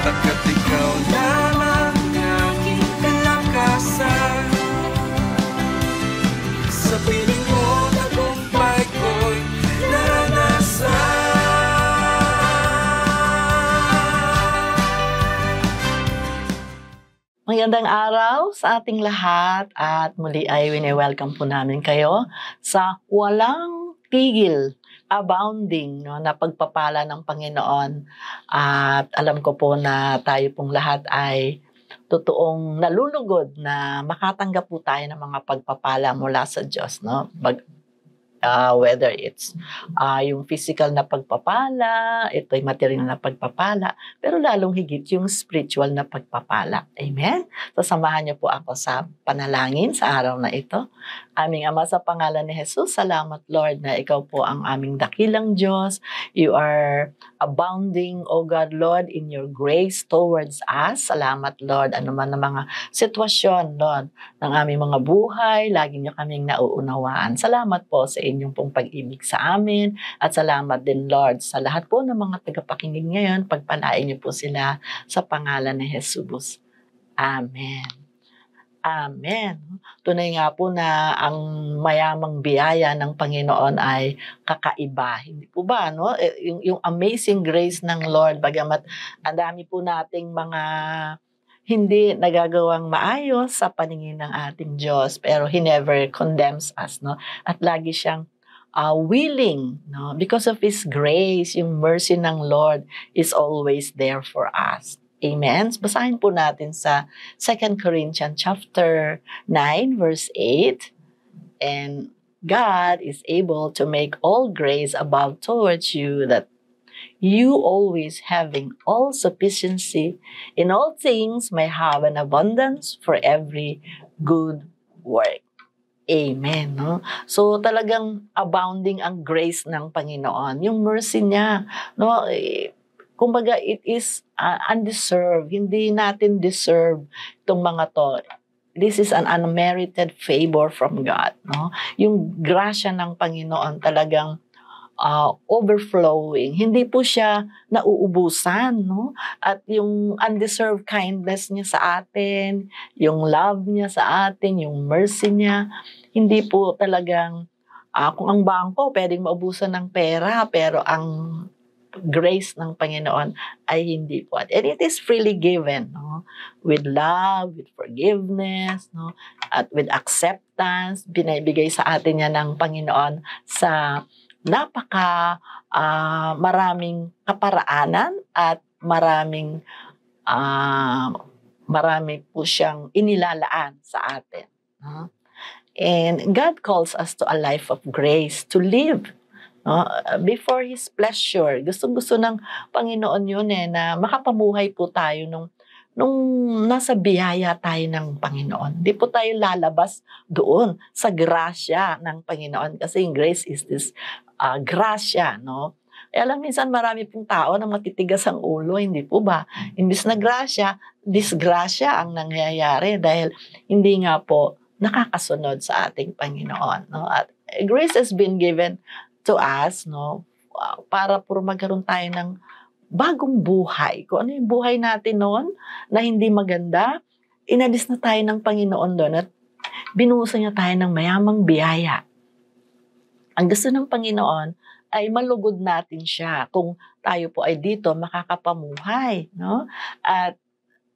Pagkat ikaw lamang aking kalakasan, sa piling mo tagumpay ko'y naranasan. Magandang araw sa ating lahat at muli ay wini-welcome po namin kayo sa walang tigil, abounding na pagpapala ng Panginoon. At alam ko po na tayo pong lahat ay totoong nalulugod na makatanggap po tayo ng mga pagpapala mula sa Diyos. Whether it's yung physical na pagpapala, ito'y material na pagpapala, pero lalong higit yung spiritual na pagpapala. Amen? Sasamahan niyo po ako sa panalangin sa araw na ito. Aming Ama, sa pangalan ni Jesus, salamat Lord na ikaw po ang aming dakilang Diyos. You are abounding, O God, Lord, in your grace towards us. Salamat Lord, anuman na mga sitwasyon, Lord, ng aming mga buhay, lagi niyo kaming nauunawaan. Salamat po sa inyong pong pag-ibig sa amin at salamat din Lord sa lahat po ng mga tagapakinig ngayon. Pagpalain niyo po sila sa pangalan ni Jesus. Amen. Amen. Tunay nga po na ang mayamang biyaya ng Panginoon ay kakaiba. Hindi po ba, no? Yung amazing grace ng Lord, bagamat ang dami po nating mga hindi nagagawang maayos sa paningin ng ating Diyos, pero He never condemns us, no? At lagi siyang willing, no? Because of His grace, yung mercy ng Lord is always there for us. Amen? Basahin po natin sa 2 Corinthians chapter 9, verse 8. And God is able to make all grace abound towards you, that you always having all sufficiency in all things may have an abundance for every good work. Amen. No? So talagang abounding ang grace ng Panginoon. Yung mercy niya, no? Kumbaga, it is undeserved. Hindi natin deserve itong mga to. This is an unmerited favor from God. No? Yung grasya ng Panginoon talagang overflowing. Hindi po siya nauubusan. No? At yung undeserved kindness niya sa atin, yung love niya sa atin, yung mercy niya, hindi po talagang, kung ang bangko pwedeng maubusan ng pera, pero ang grace ng Panginoon ay hindi po. And it is freely given, no? With love, with forgiveness, no? At with acceptance, binibigay sa atin yan ng Panginoon sa maraming kaparaanan at marami po siyang inilalaan sa atin. No? And God calls us to a life of grace, to live before His pleasure. Gusto ng Panginoon yun na makapamuhay po tayo nung nasa biyaya tayo ng Panginoon. Di po tayo lalabas doon sa grasya ng Panginoon kasi yung grace is this grasya, no? Alam, minsan marami pong tao na matitigas ang ulo, hindi po ba? Imbis na grasya, disgrasya ang nangyayari dahil hindi nga po nakakasunod sa ating Panginoon. No? At grace has been given to us, no, para po magkaroon tayo ng bagong buhay. Kung ano yung buhay natin noon na hindi maganda, inalis na tayo ng Panginoon doon at binuhusan niya tayo ng mayamang biyaya. Ang gusto ng Panginoon ay malugod natin siya kung tayo po ay dito makakapamuhay, no? At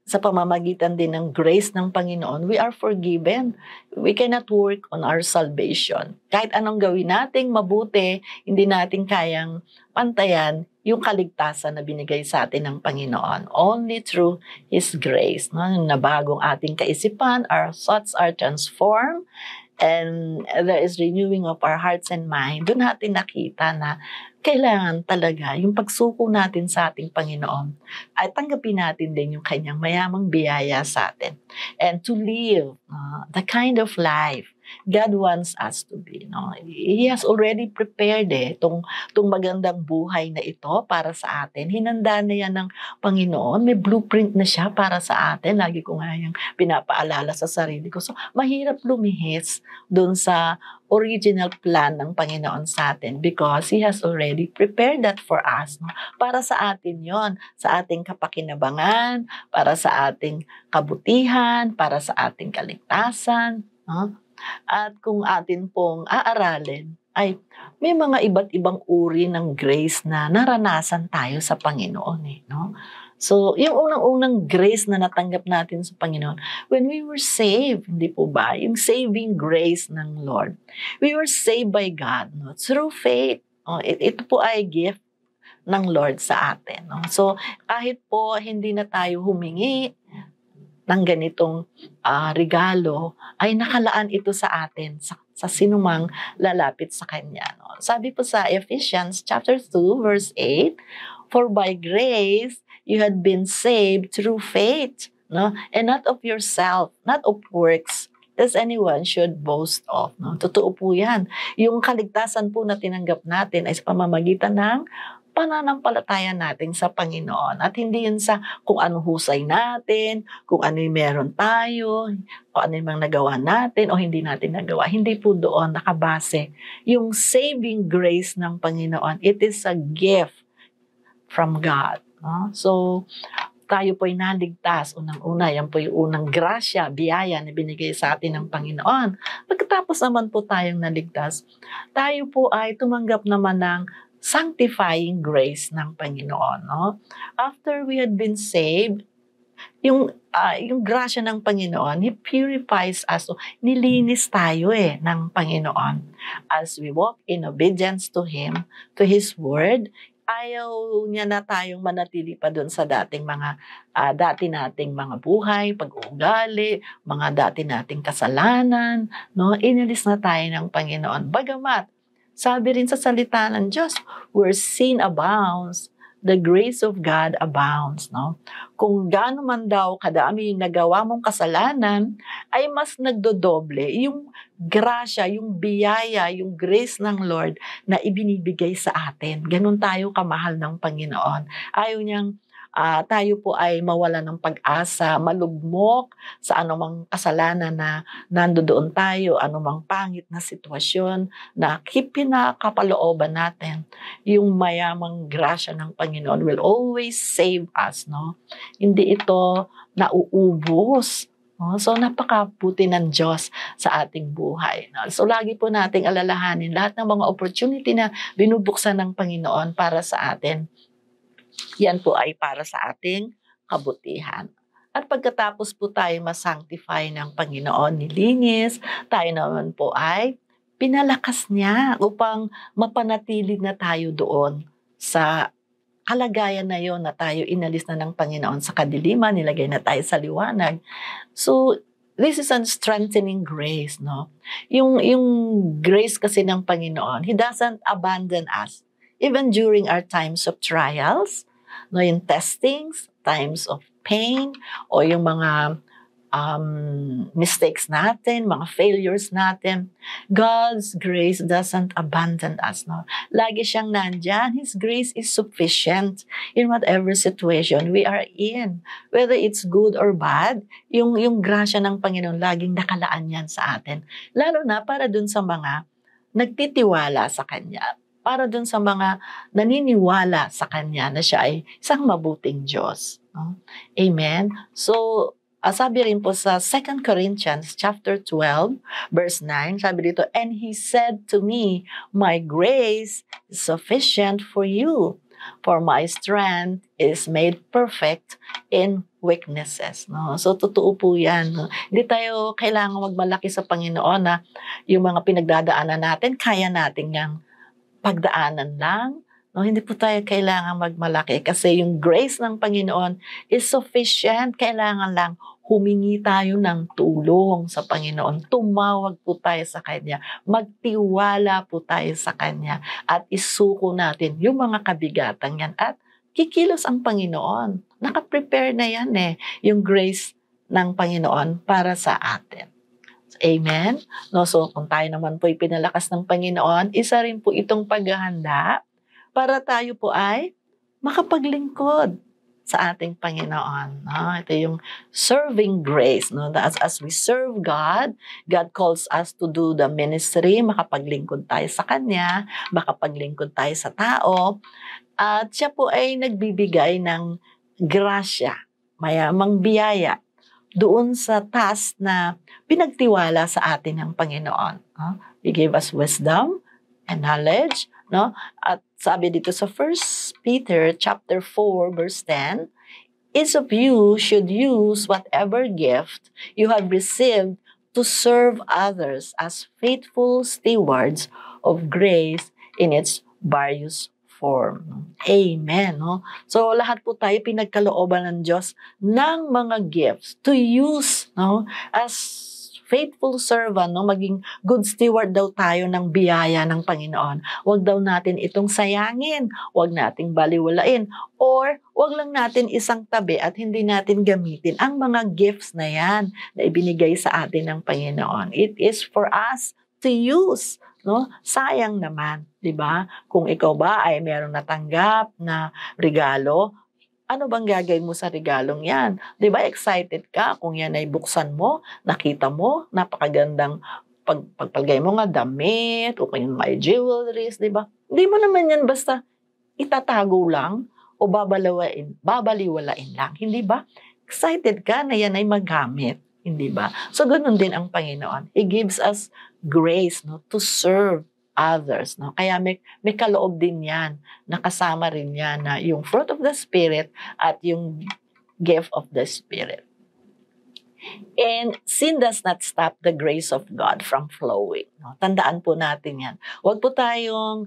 sa pamamagitan din ng grace ng Panginoon, we are forgiven. We cannot work on our salvation. Kahit anong gawin nating mabuti, hindi natin kayang pantayan yung kaligtasan na binigay sa atin ng Panginoon. Only through His grace. No? Nabagong ating kaisipan, our thoughts are transformed, and there is renewing of our hearts and mind. Doon natin nakita na kailangan talaga yung pagsuko natin sa ating Panginoon ay tanggapin natin din yung kanyang mayamang biyaya sa atin. And to live the kind of life God wants us to be. No? He has already prepared itong magandang buhay na ito para sa atin. Hinanda na yan ng Panginoon. May blueprint na siya para sa atin. Lagi ko nga yung pinapaalala sa sarili ko. So, mahirap lumihis dun sa original plan ng Panginoon sa atin because He has already prepared that for us. No? Para sa atin yon, sa ating kapakinabangan, para sa ating kabutihan, para sa ating kaligtasan. No? At kung atin pong aaralin, ay may mga iba't ibang uri ng grace na naranasan tayo sa Panginoon. No? So, yung unang-unang grace na natanggap natin sa Panginoon, when we were saved, hindi po ba? Yung saving grace ng Lord. We were saved by God, no? Through faith. Ito po ay gift ng Lord sa atin. No? So, kahit po hindi na tayo humingi ng ganitong regalo, ay nakalaan ito sa atin, sa sinumang lalapit sa Kanya. No? Sabi po sa Ephesians chapter 2, verse 8, "For by grace, you had been saved through faith, no? And not of yourself, not of works, as anyone should boast of." No? Totoo po yan. Yung kaligtasan po na tinanggap natin ay sa pamamagitan ng pananampalataya natin sa Panginoon. At hindi yun sa kung ano husay natin, kung ano yung meron tayo, kung ano yung nagawa natin o hindi natin nagawa. Hindi po doon nakabase. Yung saving grace ng Panginoon, it is a gift from God. No? So, tayo po'y naligtas. Unang-una, yan po yung unang grasya, biyaya na binigay sa atin ng Panginoon. Pagkatapos naman po tayong naligtas, tayo po ay tumanggap naman ng sanctifying grace ng Panginoon. No? After we had been saved, yung grasya ng Panginoon, He purifies us. So, nilinis tayo ng Panginoon. As we walk in obedience to Him, to His Word, ayaw niya na tayong manatili pa doon sa dati nating mga buhay, pag-uugali, mga dati nating kasalanan, no? Inalis na tayo ng Panginoon. Bagamat, sabi rin sa salita ng Diyos, where sin abounds, the grace of God abounds. No? Kung gaano man daw kadami yung nagawa mong kasalanan, ay mas nagdodoble yung grasya, yung biyaya, yung grace ng Lord na ibinibigay sa atin. Ganun tayo kamahal ng Panginoon. Ayaw niyang tayo po ay mawala ng pag-asa, malugmok sa anumang kasalanan na nandoon tayo, anumang pangit na sitwasyon na pinakapalooban natin. Yung mayamang grasya ng Panginoon will always save us. No? Hindi ito nauubos. No? So, napakabuti ng Diyos sa ating buhay. No? So, lagi po nating alalahanin lahat ng mga opportunity na binubuksan ng Panginoon para sa atin. Yan po ay para sa ating kabutihan. At pagkatapos po tayo masanctify ng Panginoon, nilinis, tayo naman po ay pinalakas niya upang mapanatili na tayo doon sa kalagayan na yon na tayo inalis na ng Panginoon sa kadiliman, nilagay na tayo sa liwanag. So, this is a strengthening grace, no? Yung grace kasi ng Panginoon, He doesn't abandon us. Even during our times of trials, no, yung testings, times of pain, o yung mga mistakes natin, mga failures natin, God's grace doesn't abandon us. No? Lagi siyang nandyan. His grace is sufficient in whatever situation we are in. Whether it's good or bad, yung grasya ng Panginoon, laging nakalaan yan sa atin. Lalo na para dun sa mga nagtitiwala sa Kanya. Para dun sa mga naniniwala sa Kanya na siya ay isang mabuting Diyos. No? Amen? So, sabi rin po sa 2 Corinthians chapter 12, verse 9, sabi dito, "And He said to me, my grace is sufficient for you, for my strength is made perfect in weaknesses." No? So, totoo po yan. No? Hindi tayo kailangan magmalaki sa Panginoon na yung mga pinagdadaanan natin, kaya natin yung pagdaanan lang. No, hindi po tayo kailangan magmalaki kasi yung grace ng Panginoon is sufficient. Kailangan lang humingi tayo ng tulong sa Panginoon. Tumawag po tayo sa Kanya. Magtiwala po tayo sa Kanya. At isuko natin yung mga kabigatan yan. At kikilos ang Panginoon. Nakaprepare na yan yung grace ng Panginoon para sa atin. Amen? No, so kung tayo naman po pinalakas ng Panginoon, isa rin po itong paghahanda para tayo po ay makapaglingkod sa ating Panginoon. No? Ito yung serving grace. No? As we serve God, God calls us to do the ministry, makapaglingkod tayo sa Kanya, makapaglingkod tayo sa tao, at siya po ay nagbibigay ng grasya, mayamang biyaya, doon sa task na pinagtiwala sa atin ng Panginoon. No? He gave us wisdom and knowledge. No? At sabi dito sa 1 Peter chapter 4 verse 10, each of you should use whatever gift you have received to serve others as faithful stewards of grace in its various form. Amen. No? So lahat po tayo pinagkalooban ng Diyos ng mga gifts to use, no, as faithful servant, no, maging good steward daw tayo ng biyaya ng Panginoon. Huwag daw natin itong sayangin, huwag nating baliwalain, or huwag lang natin isang tabi at hindi natin gamitin ang mga gifts na yan na ibinigay sa atin ng Panginoon. It is for us to use. No? Sayang naman, 'di ba? Kung ikaw ba ay merong natanggap na regalo, ano bang gagawin mo sa regalong 'yan? 'Di ba excited ka kung 'yan ay buksan mo, nakita mo, napakagandang pagpalagay mo nga damit o kung may jewelries, 'di ba? Hindi mo naman 'yan basta itatago lang o babaliwalain lang, hindi ba? Excited ka na 'yan ay magamit, hindi ba? So ganoon din ang Panginoon. He gives us grace, no, to serve others, no. Kaya may kaloob din 'yan, nakasama rin 'yan na yung fruit of the Spirit at yung gift of the Spirit. And sin does not stop the grace of God from flowing. No? Tandaan po natin 'yan. Huwag po tayong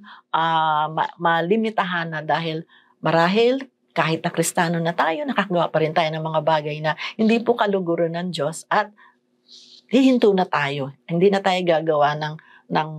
malimitahan na dahil marahil kahit na Kristiyano na tayo, nakakagawa pa rin tayo ng mga bagay na hindi po kaluguran ng Diyos at hihinto na tayo. Hindi na tayo gagawa ng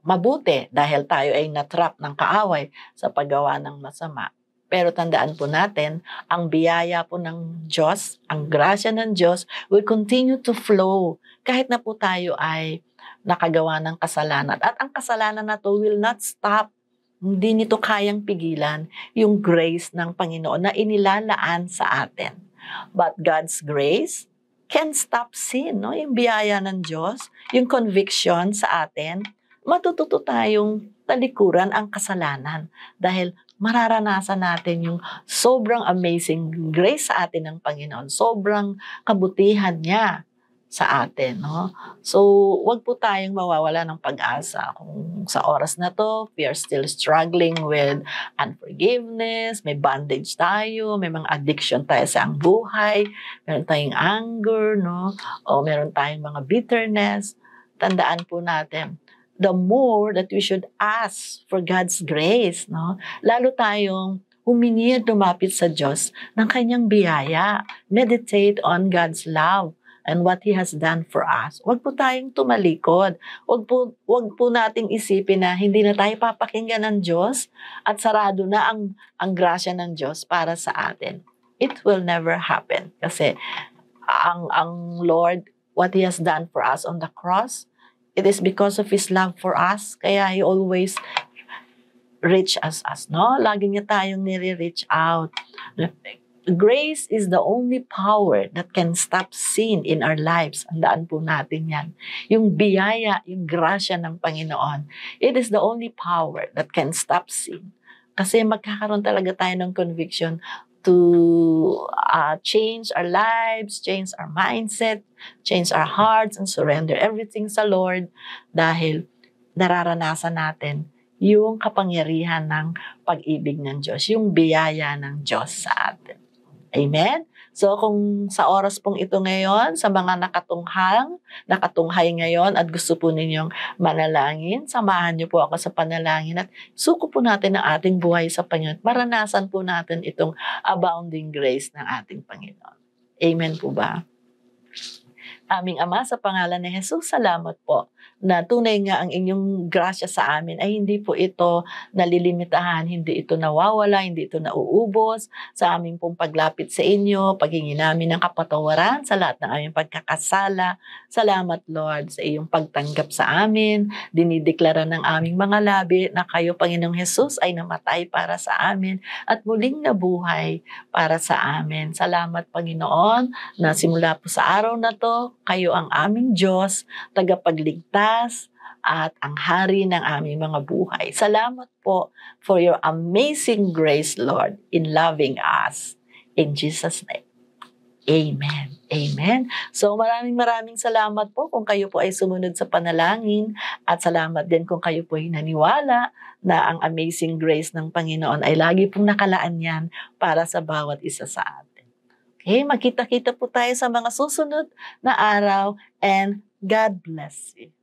mabuti dahil tayo ay natrap ng kaaway sa paggawa ng masama. Pero tandaan po natin, ang biyaya po ng Diyos, ang grasya ng Diyos will continue to flow kahit na po tayo ay nakagawa ng kasalanan. At ang kasalanan na to will not stop. Hindi nito kayang pigilan yung grace ng Panginoon na inilalaan sa atin. But God's grace can stop sin, no? Yung biyaya ng Diyos, yung conviction sa atin, matututo tayong talikuran ang kasalanan dahil mararanasan natin yung sobrang amazing grace sa atin ng Panginoon, sobrang kabutihan niya sa atin, no? So, wag po tayong mawawala ng pag-asa. Kung sa oras na to, we are still struggling with unforgiveness, may bondage tayo, may mga addiction tayo sa ang buhay, meron tayong anger, no? O meron tayong mga bitterness. Tandaan po natin, the more that we should ask for God's grace, no? Lalo tayong humingi at lumapit sa Diyos ng kanyang biyaya. Meditate on God's love and what He has done for us. Huwag po tayong tumalikod. Huwag po nating isipin na hindi na tayo papakinggan ng Diyos at sarado na ang grasya ng Diyos para sa atin. It will never happen. Kasi ang Lord, what He has done for us on the cross, it is because of His love for us. Kaya He always reach us, no? Lagi niya tayong nire-reach out. Grace is the only power that can stop sin in our lives. Andaan po natin yan. Yung biyaya, yung grasya ng Panginoon. It is the only power that can stop sin. Kasi magkakaroon talaga tayo ng conviction to change our lives, change our mindset, change our hearts, and surrender everything sa Lord dahil nararanasan natin yung kapangyarihan ng pag-ibig ng Diyos, yung biyaya ng Diyos sa atin. Amen? So kung sa oras pong ito ngayon, sa mga nakatunghay ngayon at gusto po ninyong manalangin, samahan niyo po ako sa panalangin at suko po natin ang ating buhay sa Panginoon. Maranasan po natin itong abounding grace ng ating Panginoon. Amen po ba? Aming Ama, sa pangalan ni Jesus, salamat po na tunay nga ang inyong grasya sa amin ay hindi po ito nalilimitahan, hindi ito nawawala, hindi ito nauubos sa aming pong paglapit sa inyo, paghingi namin ng kapatawaran sa lahat ng aming pagkakasala. Salamat Lord sa iyong pagtanggap sa amin. Dinideklara ng aming mga labi na kayo, Panginoong Jesus, ay namatay para sa amin at muling nabuhay para sa amin. Salamat Panginoon na simula po sa araw na to, kayo ang aming Diyos, tagapagligtas, at ang hari ng aming mga buhay. Salamat po for your amazing grace, Lord, in loving us. In Jesus' name. Amen. Amen. So maraming salamat po kung kayo po ay sumunod sa panalangin, at salamat din kung kayo po ay naniwala na ang amazing grace ng Panginoon ay lagi pong nakalaan yan para sa bawat isa sa atin. Okay, magkita-kita po tayo sa mga susunod na araw, and God bless you.